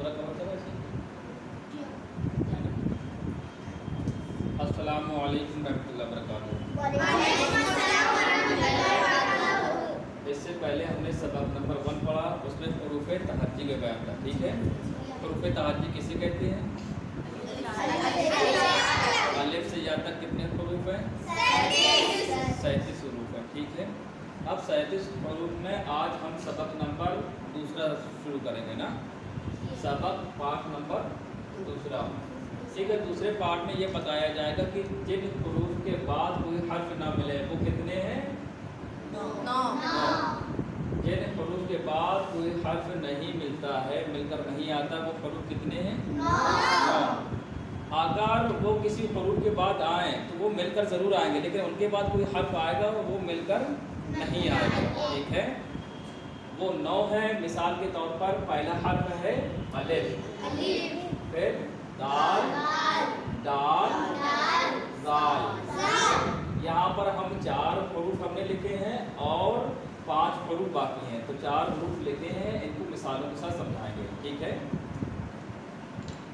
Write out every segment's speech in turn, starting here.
पूरा कवर करो ऐसे। अस्सलामु अलैकुम रहमतुल्लाहि व बरकातुहू। इससे पहले हमने सबक नंबर 1 पढ़ा, उसमें हुरूफ़े तहज्जी का बयान था। ठीक है, हुरूफ़े तहज्जी किसे कहते हैं? अलिफ से या तक कितने हुरूफ हैं? 37 हुरूफ हैं। ठीक है, अब 37 हुरूफ में आज हम सबक नंबर 2 शुरू करेंगे ना, सबक पार्ट नंबर 2। ठीक है, दूसरे पार्ट में ये बताया जाएगा कि जिन हुरूफ के बाद कोई हर्फ ना मिले वो कितने हैं? 9। जिन हुरूफ के बाद कोई हर्फ नहीं मिलता है, मिलकर नहीं आता, वो हुरूफ कितने हैं? 9। अगर वो किसी हुरूफ के बाद आए तो वो मिलकर ज़रूर आएंगे, लेकिन उनके बाद कोई हर्फ आएगा वो मिलकर नहीं आएगा। ठीक है, वो 9 है। मिसाल के तौर पर पहला हर्फ है अलिफ, फिर दाल, दाल, जाल। यहाँ पर हम 4 हुरूफ हमने लिखे हैं और 5 हुरूफ बाकी हैं, तो 4 हुरूफ लिखे हैं, इनको मिसालों के साथ समझाएंगे। ठीक है,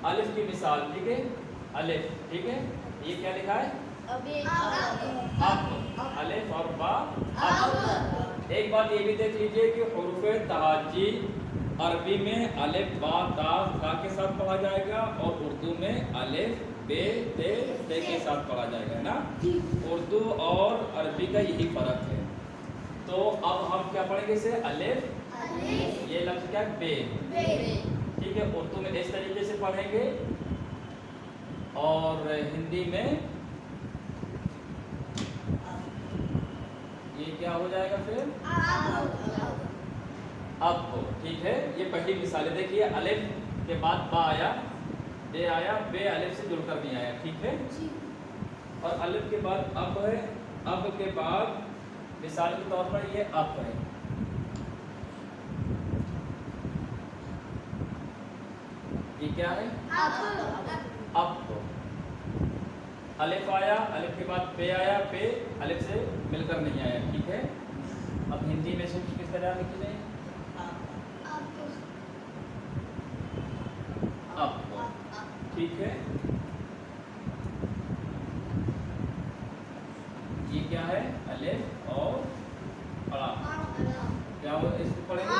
अलिफ की मिसाल। ठीक है, अलिफ, ठीक है, ये क्या लिखा है? अब। अलिफ और बा अब। एक बात ये भी देख लीजिए कि हुरूफ़े तहज्जी अरबी में अलिफ बा ता था के साथ पढ़ा जाएगा और उर्दू में अलिफ बे ते ते के साथ पढ़ा जाएगा ना। उर्दू और अरबी का यही फ़र्क है। तो अब हम क्या पढ़ेंगे इसे? अलिफ, ये लफ्ज़ क्या है? बे। ठीक है, उर्दू में इस तरीके से पढ़ेंगे और हिंदी में ये क्या हो जाएगा फिर? अब हो। ठीक है, ये पहली मिसाल है। देखिए, अलिफ के बाद बा आया, बे आया, बे अलिफ से जुड़कर नहीं आया। ठीक है, और अलिफ के बाद अब है, अब के बाद मिसाल के तौर पर ये अब है। ये क्या है? अब। अलिफ आया, अलिफ के बाद बे आया, बे अलिफ से मिलकर नहीं आया। ठीक है, अब हिंदी में से किस तरह लिखी जाए? अब। ठीक है, ये क्या है? अलिफ और अड़ा, क्या हो इसको पढ़ेंगे?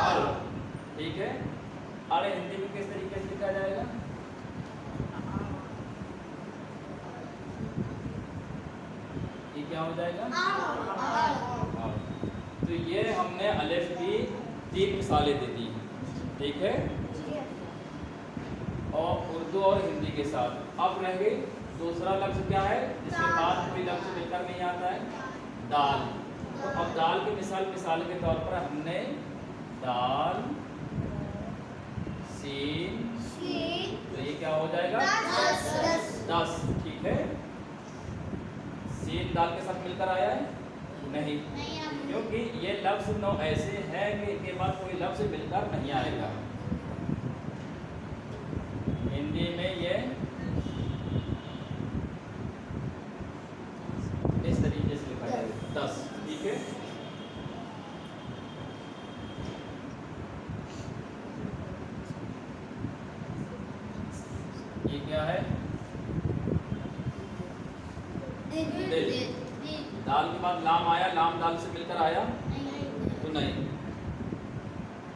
अल। ठीक है, अरे हिंदी में किस तरीके से लिखा जाएगा? ये क्या हो जाएगा? तो ये हमने अलिफ की 3 मिसालें दे दी। ठीक है, और उर्दू और हिंदी के साथ। अब रह गई दूसरा लफ्ज़ क्या है जिसके बाद कोई लफ्ज़ मिलकर नहीं आता है? दाल। तो अब दाल की मिसाल के तौर पर हमने दाल, सीन, तो ये क्या हो जाएगा? 10। ठीक है, सीन दाल के साथ मिलकर आया है? नहीं, क्योंकि ये लफ्ज़ 9 ऐसे हैं कि इनके बाद कोई लफ्ज़ मिलकर नहीं आएगा। हिंदी में ये इस तरीके से लिखा जाएगा 10। ठीक है, ये क्या है? दिल। दाल के बाद लाम आया, लाम दाल से मिलकर आया तो नहीं।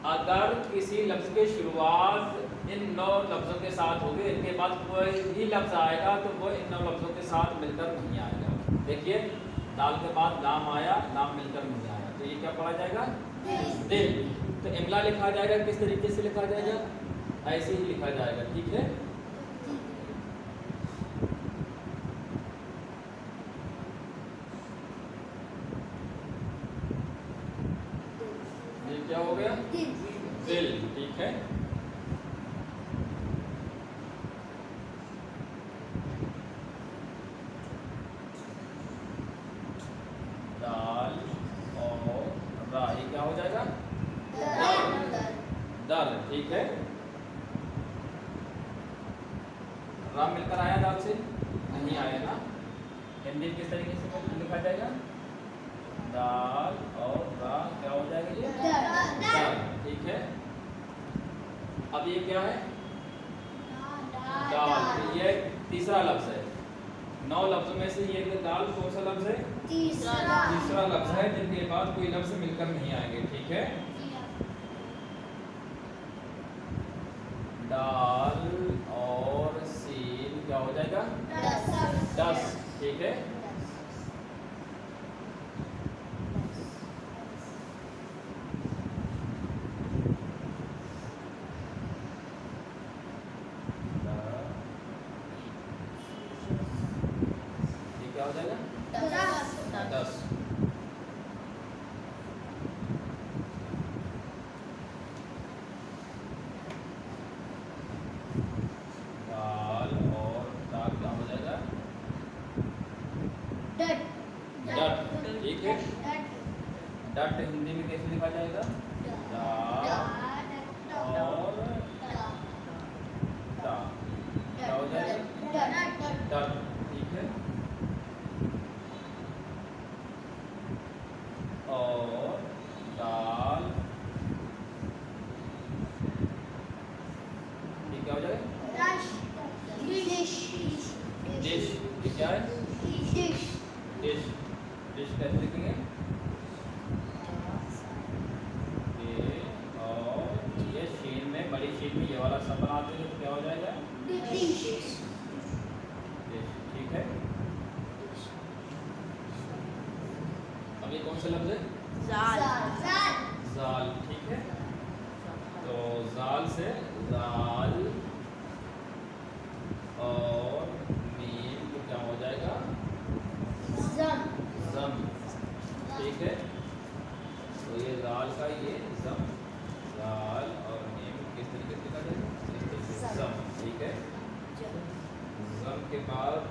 अगर किसी लफ्ज़ की शुरुआत इन 9 लफ्ज़ों के साथ होगी, इनके बाद कोई भी लफ्ज़ आएगा तो वो इन 9 लफ्ज़ों के साथ मिलकर नहीं आएगा। देखिए, दाल के बाद लाम आया, लाम मिलकर नहीं आया, तो ये क्या पढ़ा जाएगा? दिल। तो इमला लिखा जाएगा, किस तरीके से लिखा जाएगा? ऐसे ही लिखा जाएगा। ठीक है, ये क्या हो गया? दिल। ठीक है, दाल और रा, ये क्या हो जाएगा? दर। ठीक है, रा मिलकर आया दाल से? नहीं आया ना। हिंदी किस तरीके से लिखा जाएगा? दाल और रा क्या हो जाएगा? ये दर। ठीक है, अब अब ये क्या है? दाल। ये तीसरा लफ्ज है। 9 लफ्जों में से ये दाल कौन सा लफ्ज है? तीसरा लफ्ज है, जिनके बाद कोई लफ्ज मिलकर नहीं आएंगे। ठीक है, दाल और सीन क्या हो जाएगा? 10। ठीक है, ये क्या हो जाएगा? 10। दाल और दाल क्या हो जाएगा? डट। ठीक है, डट हिंदी में कैसे लिखा जाएगा? दाल और दा। क्या हो जाएगा? डट। ठीक है, और दाल, ये क्या हो जाएगा? डिश। ये क्या है? डिश। डिश कैसे लिखेंगे? और ये शीन में, बड़ी शीन में ये वाला सब बनाते हैं तो क्या हो जाएगा? डिश। ठीक है, अब ये कौन सा लफ्ज है? जाल। ठीक है, तो जाल से जाल और मीम को क्या हो जाएगा? जम। ठीक है, तो ये जाल का ये जम, जाल और मीम किस तरीके से लिखा जाएगा? जम। ठीक है, जम के बाद